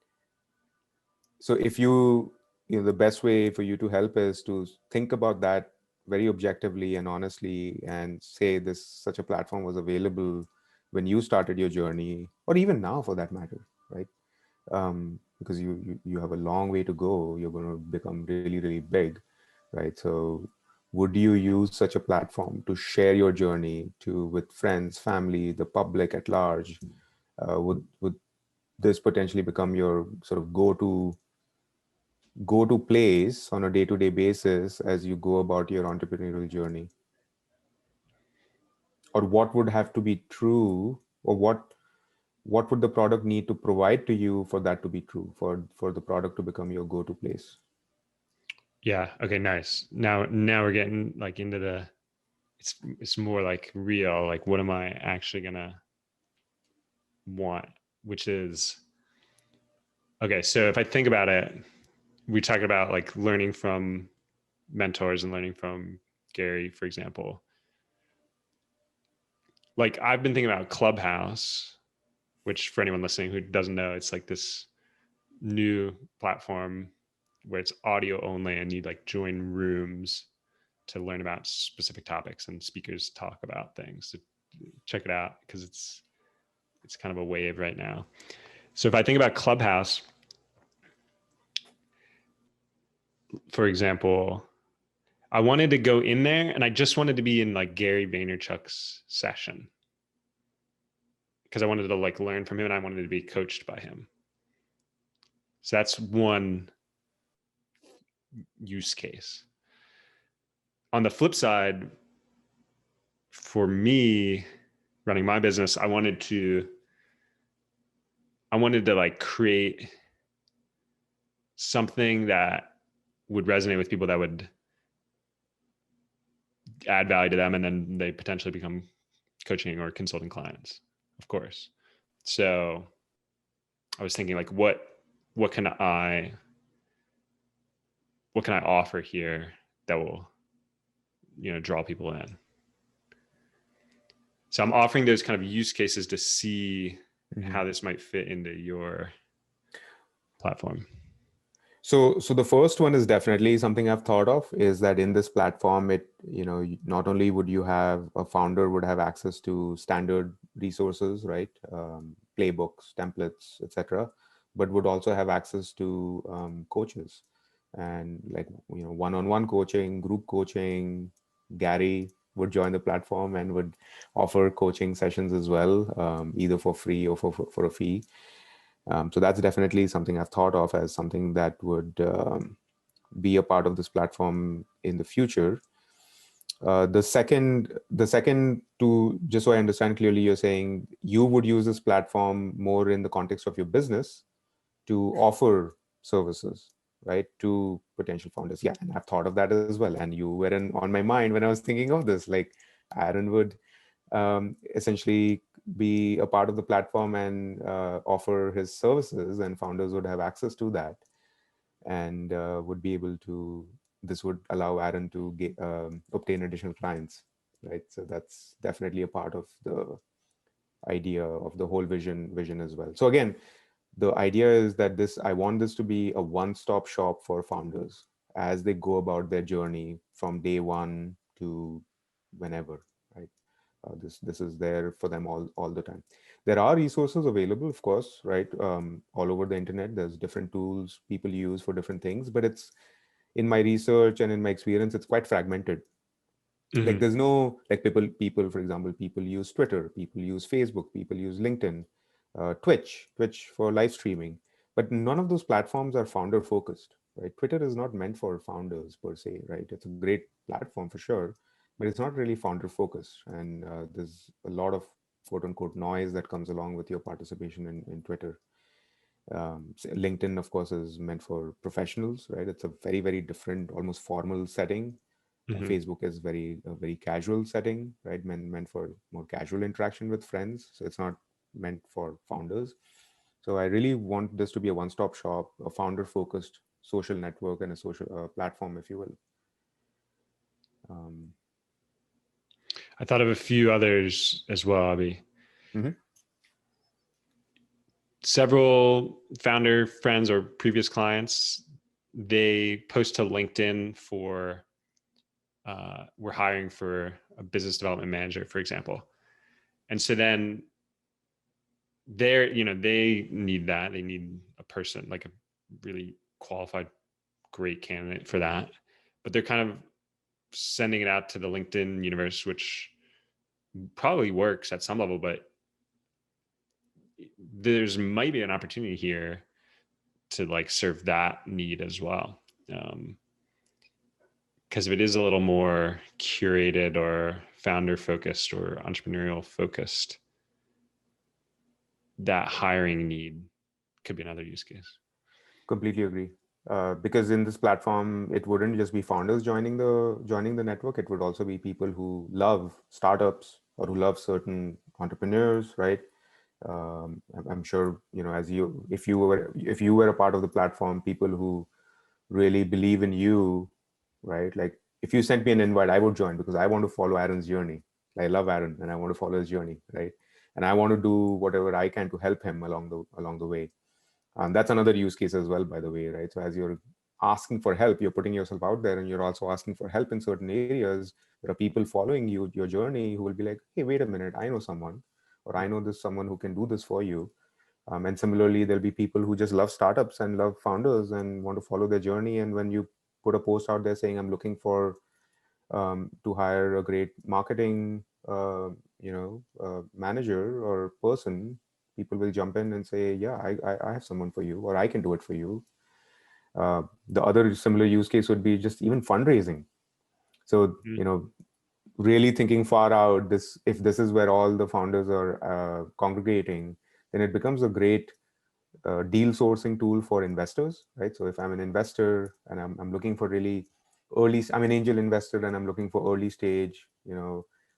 So if you the best way for you to help is to think about that very objectively and honestly, and say this such a platform was available when you started your journey, or even now for that matter, right? Because you have a long way to go. You're going to become really, really big, right? So would you use such a platform to share your journey to with friends, family, the public at large? Would this potentially become your sort of go to place on a day-to-day basis as you go about your entrepreneurial journey? Or what would have to be true, or what would the product need to provide to you for that to be true, for the product to become your go-to place? Yeah. Okay. Nice. Now we're getting like into the, it's more like real, like what am I actually gonna want, which is, okay, so if I think about it, we talk about like learning from mentors and learning from Gary, for example. Like I've been thinking about Clubhouse, which for anyone listening who doesn't know, it's like this new platform where it's audio only and you like join rooms to learn about specific topics and speakers talk about things. So check it out because it's kind of a wave right now. So if I think about Clubhouse, for example, I wanted to go in there and I just wanted to be in like Gary Vaynerchuk's session because I wanted to like learn from him and I wanted to be coached by him. So that's one use case. On the flip side, for me running my business, I wanted to like create something that would resonate with people, that would add value to them, and then they potentially become coaching or consulting clients, of course. So I was thinking like what can I offer here that will, draw people in. So I'm offering those kind of use cases to see how this might fit into your platform. So the first one is definitely something I've thought of, is that in this platform, not only would you have a founder would have access to standard resources, right? Playbooks, templates, etc., but would also have access to coaches and like, one-on-one coaching, group coaching. Gary would join the platform and would offer coaching sessions as well, either for free or for a fee. So that's definitely something I've thought of as something that would be a part of this platform in the future. The second, to just so I understand clearly, you're saying you would use this platform more in the context of your business to offer services, right, to potential founders. Yeah, and I've thought of that as well. And you were on my mind when I was thinking of this. Like, Aaron would essentially be a part of the platform and offer his services, and founders would have access to that, and would be able to. This would allow Aaron to obtain additional clients, right? So that's definitely a part of the idea of the whole vision as well. So again, the idea is that I want this to be a one-stop shop for founders as they go about their journey from day one to whenever, right? This is there for them all the time. There are resources available, of course, right? All over the internet. There's different tools people use for different things, but it's, in my research and in my experience, it's quite fragmented. Like, there's no, like, people for example, people use Twitter, people use Facebook, people use LinkedIn, Twitch for live streaming, but none of those platforms are founder focused, right? Twitter is not meant for founders per se, right? It's a great platform for sure, but it's not really founder focused. And there's a lot of quote unquote noise that comes along with your participation in Twitter. LinkedIn, of course, is meant for professionals, right? It's a very, very different, almost formal setting. Facebook is a very casual setting, right? Meant for more casual interaction with friends. So it's not meant for founders. So I really want this to be a one-stop shop, a founder-focused social network, and a social platform, if you will. I thought of a few others as well, Abhi. Several founder friends or previous clients they post to LinkedIn for we're hiring for a business development manager, for example. And so then they need that. They need a person, like a really qualified, great candidate for that. But they're kind of sending it out to the LinkedIn universe, which probably works at some level, but there's might be an opportunity here to like serve that need as well. Because if it is a little more curated or founder focused or entrepreneurial focused, that hiring need could be another use case. Completely agree. Because in this platform, it wouldn't just be founders joining the network. It would also be people who love startups or who love certain entrepreneurs, right? I'm sure, as if you were a part of the platform, people who really believe in you, right? Like if you sent me an invite, I would join because I want to follow Aaron's journey. I love Aaron and I want to follow his journey, right? And I want to do whatever I can to help him along the way. That's another use case as well, by the way, right? So as you're asking for help, you're putting yourself out there, and you're also asking for help in certain areas. There are people following your journey who will be like, "Hey, wait a minute, I know someone, or I know this someone who can do this for you." And similarly, there'll be people who just love startups and love founders and want to follow their journey. And when you put a post out there saying, "I'm looking for to hire a great marketing, manager or person," people will jump in and say, "Yeah, I have someone for you, or I can do it for you." The other similar use case would be just even fundraising. So, really thinking far out, this if this is where all the founders are congregating, then it becomes a great deal sourcing tool for investors, right? So if I'm an investor and I'm looking for really I'm an angel investor and I'm looking for early stage,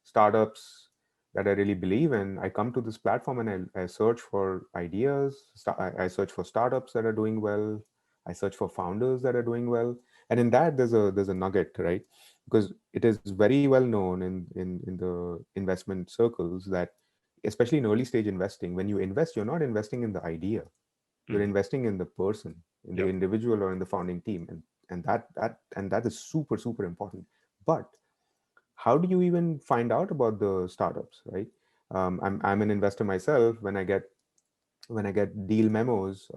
startups that I really believe in, I come to this platform and I search for ideas. I search for startups that are doing well. I search for founders that are doing well. And in that, there's a nugget, right? Because it is very well known in the investment circles that, especially in early stage investing, when you invest, you're not investing in the idea, you're Mm-hmm. investing in the person, in the Yep. individual or in the founding team, and that is super super important. But how do you even find out about the startups, right? I'm an investor myself. When I get deal memos,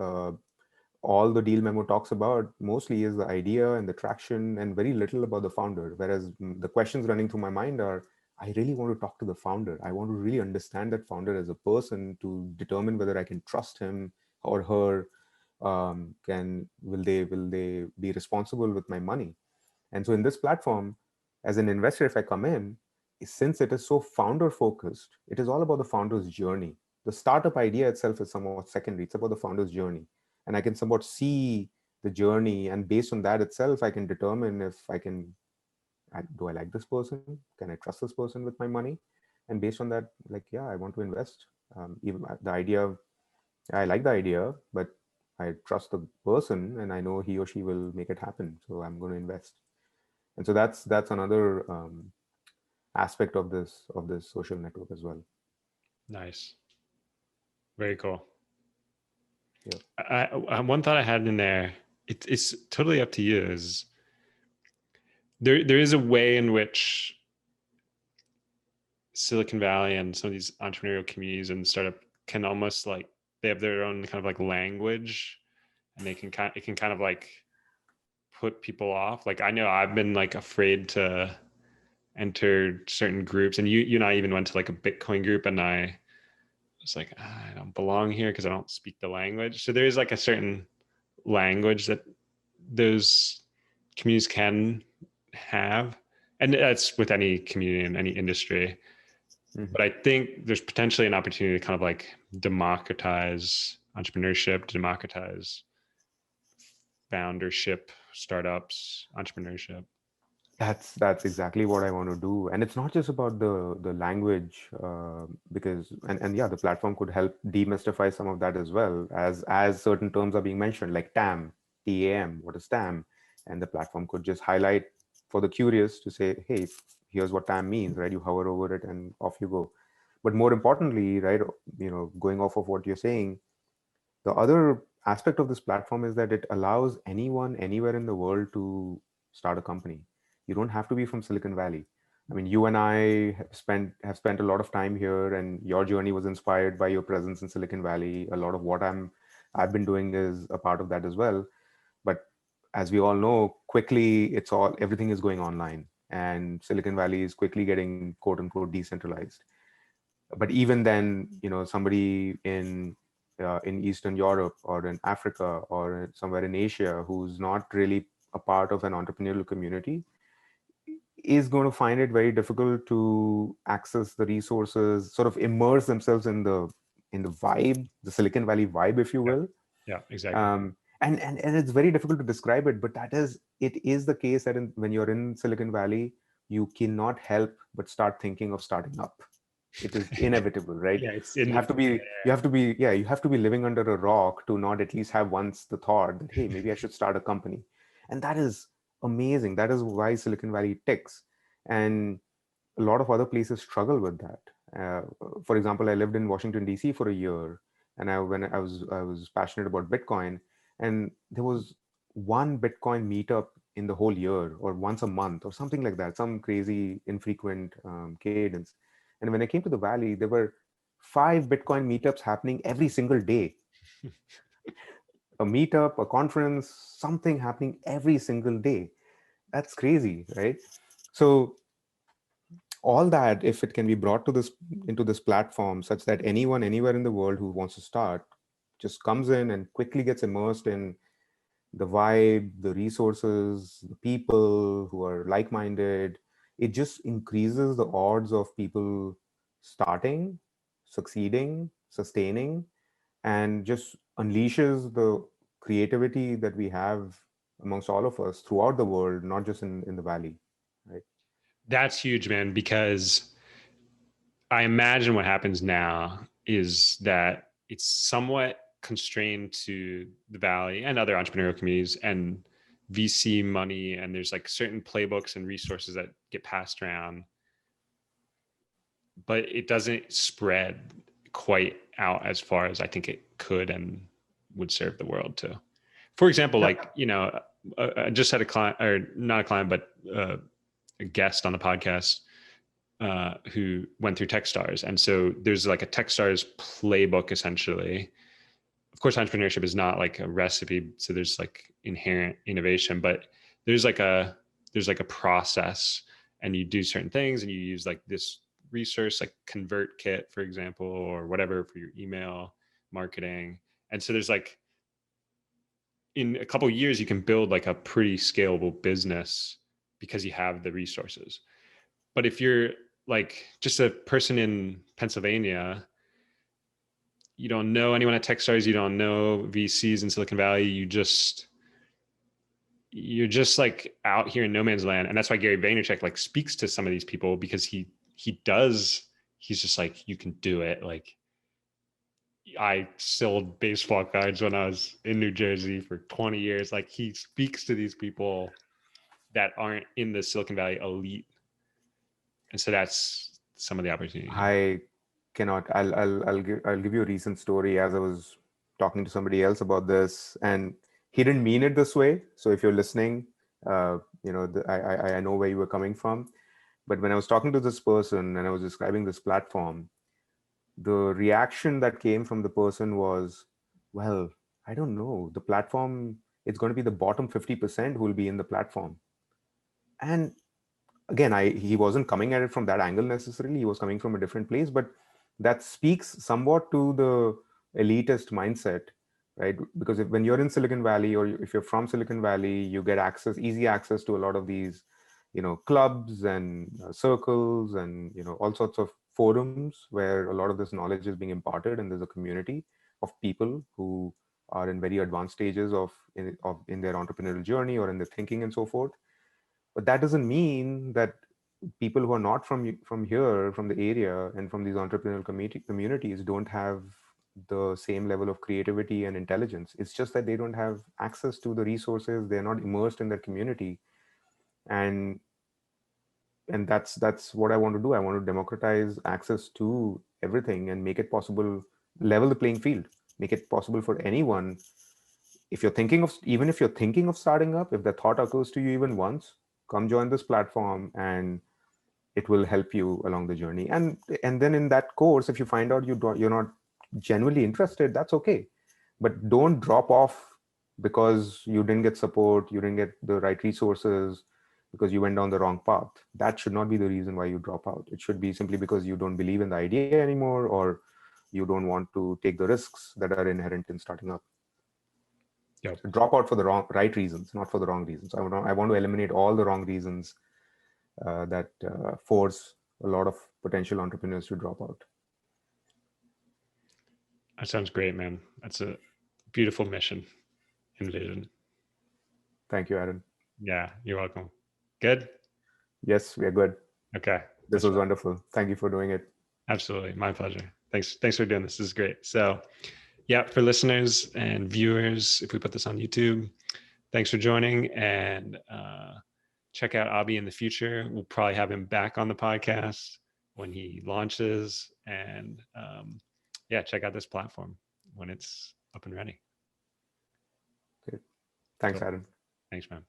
all the deal memo talks about mostly is the idea and the traction and very little about the founder. Whereas the questions running through my mind are, I really want to talk to the founder. I want to really understand that founder as a person to determine whether I can trust him or her. Can will they be responsible with my money? And so in this platform, as an investor, if I come in, since it is so founder focused, it is all about the founder's journey. The startup idea itself is somewhat secondary. It's about the founder's journey. And I can somewhat see the journey. And based on that itself, I can determine if do I like this person? Can I trust this person with my money? And based on that, like, yeah, I want to invest. Even the idea, I like the idea, but I trust the person and I know he or she will make it happen. So I'm going to invest. And so that's another aspect of this social network as well. Nice. Very cool. Yeah. One thought I had in there, it's totally up to you, is there is a way in which Silicon Valley and some of these entrepreneurial communities and startup can almost like they have their own kind of like language, and it can kind of like put people off. Like I know I've been like afraid to enter certain groups, and you and I even went to like a Bitcoin group, and I was like, I don't belong here because I don't speak the language. So there is like a certain language that those communities can have, and that's with any community in any industry. Mhm. But I think there's potentially an opportunity to kind of like democratize entrepreneurship, democratize foundership, startups, entrepreneurship. That's exactly what I want to do, and it's not just about the language, because and yeah, the platform could help demystify some of that as well, as certain terms are being mentioned, like TAM, TAM. What is TAM? And the platform could just highlight for the curious to say, hey, here's what TAM means, right? You hover over it and off you go. But more importantly, right, going off of what you're saying, the other aspect of this platform is that it allows anyone anywhere in the world to start a company. You don't have to be from Silicon Valley. I mean, you and I have spent a lot of time here, and your journey was inspired by your presence in Silicon Valley. A lot of what I've been doing is a part of that as well. But as we all know, quickly everything is going online, and Silicon Valley is quickly getting quote unquote decentralized. But even then, somebody in Eastern Europe or in Africa or somewhere in Asia who's not really a part of an entrepreneurial community is going to find it very difficult to access the resources, sort of immerse themselves in the vibe, the Silicon Valley vibe, if you Yeah. will. Yeah, exactly. And it's very difficult to describe it, but it is the case that when you're in Silicon Valley, you cannot help but start thinking of starting up. It is inevitable, right? Yeah, it's in You the have to be you have to be yeah you have to be living under a rock to not at least have once the thought that, hey, maybe I should start a company. And that is amazing. That is why Silicon Valley ticks. And a lot of other places struggle with that. uh, for example, I lived in Washington DC for a year, and when I was passionate about Bitcoin, and there was one Bitcoin meetup in the whole year, or once a month or something like that, some crazy infrequent cadence. And when I came to the Valley, there were 5 Bitcoin meetups happening every single day. A meetup, a conference, something happening every single day. That's crazy, right? So all that, if it can be brought to this into this platform such that anyone anywhere in the world who wants to start just comes in and quickly gets immersed in the vibe, the resources, the people who are like-minded, it just increases the odds of people starting, succeeding, sustaining, and just unleashes the creativity that we have amongst all of us throughout the world, not just in the valley, right? That's huge, man, because I imagine what happens now is that it's somewhat constrained to the Valley and other entrepreneurial communities and VC money. And there's like certain playbooks and resources that get passed around, but it doesn't spread quite out as far as I think it could and would serve the world too. For example, Yeah. like, I just had a client, or not a client, but a guest on the podcast who went through Techstars. And so there's like a Techstars playbook essentially. Of course, entrepreneurship is not like a recipe, so there's like inherent innovation, but there's like a there's like a process, and you do certain things, and you use like this resource like ConvertKit, for example, or whatever for your email marketing. And so there's like in a couple of years you can build like a pretty scalable business because you have the resources. But if you're like just a person in Pennsylvania, you don't know anyone at Techstars, you don't know VCs in Silicon Valley, you're just like out here in no man's land. And that's why Gary Vaynerchuk like speaks to some of these people, because he's just like, you can do it. Like, I sold baseball cards when I was in New Jersey for 20 years. Like, he speaks to these people that aren't in the Silicon Valley elite. And so that's some of the opportunity. I cannot. I'll give you a recent story. As I was talking to somebody else about this, and he didn't mean it this way. So if you're listening, I know where you were coming from. But when I was talking to this person and I was describing this platform, the reaction that came from the person was, "Well, I don't know. The platform, it's going to be the bottom 50% who will be in the platform." And again, he wasn't coming at it from that angle necessarily. He was coming from a different place, but that speaks somewhat to the elitist mindset, right? Because when you're in Silicon Valley, or if you're from Silicon Valley, you get easy access to a lot of these, clubs and circles, and all sorts of forums where a lot of this knowledge is being imparted, and there's a community of people who are in very advanced stages in their entrepreneurial journey or in their thinking and so forth. But that doesn't mean that people who are not from here, from the area, and from these entrepreneurial communities don't have the same level of creativity and intelligence. It's just that they don't have access to the resources. They're not immersed in that community, and that's what I want to do. I want to democratize access to everything and make it possible, level the playing field, make it possible for anyone if you're thinking of, even if you're thinking of starting up, if the thought occurs to you even once, come join this platform, and it will help you along the journey. And then in that course, if you find out you're not genuinely interested, that's okay. But don't drop off because you didn't get support, you didn't get the right resources, because you went down the wrong path. That should not be the reason why you drop out. It should be simply because you don't believe in the idea anymore, or you don't want to take the risks that are inherent in starting up. Yep. So drop out for the right reasons, not for the wrong reasons. I want to eliminate all the wrong reasons that force a lot of potential entrepreneurs to drop out. That sounds great, man. That's a beautiful mission and vision. Thank you, Aaron. Yeah, you're welcome. Good? Yes, we are good. Okay. This was wonderful. Thank you for doing it. Absolutely. My pleasure. Thanks for doing this. This is great. So yeah, for listeners and viewers, if we put this on YouTube, thanks for joining, and check out Abhi in the future. We'll probably have him back on the podcast when he launches, and yeah, check out this platform when it's up and ready. Great. Thanks, Cool. Aaron. Thanks, man.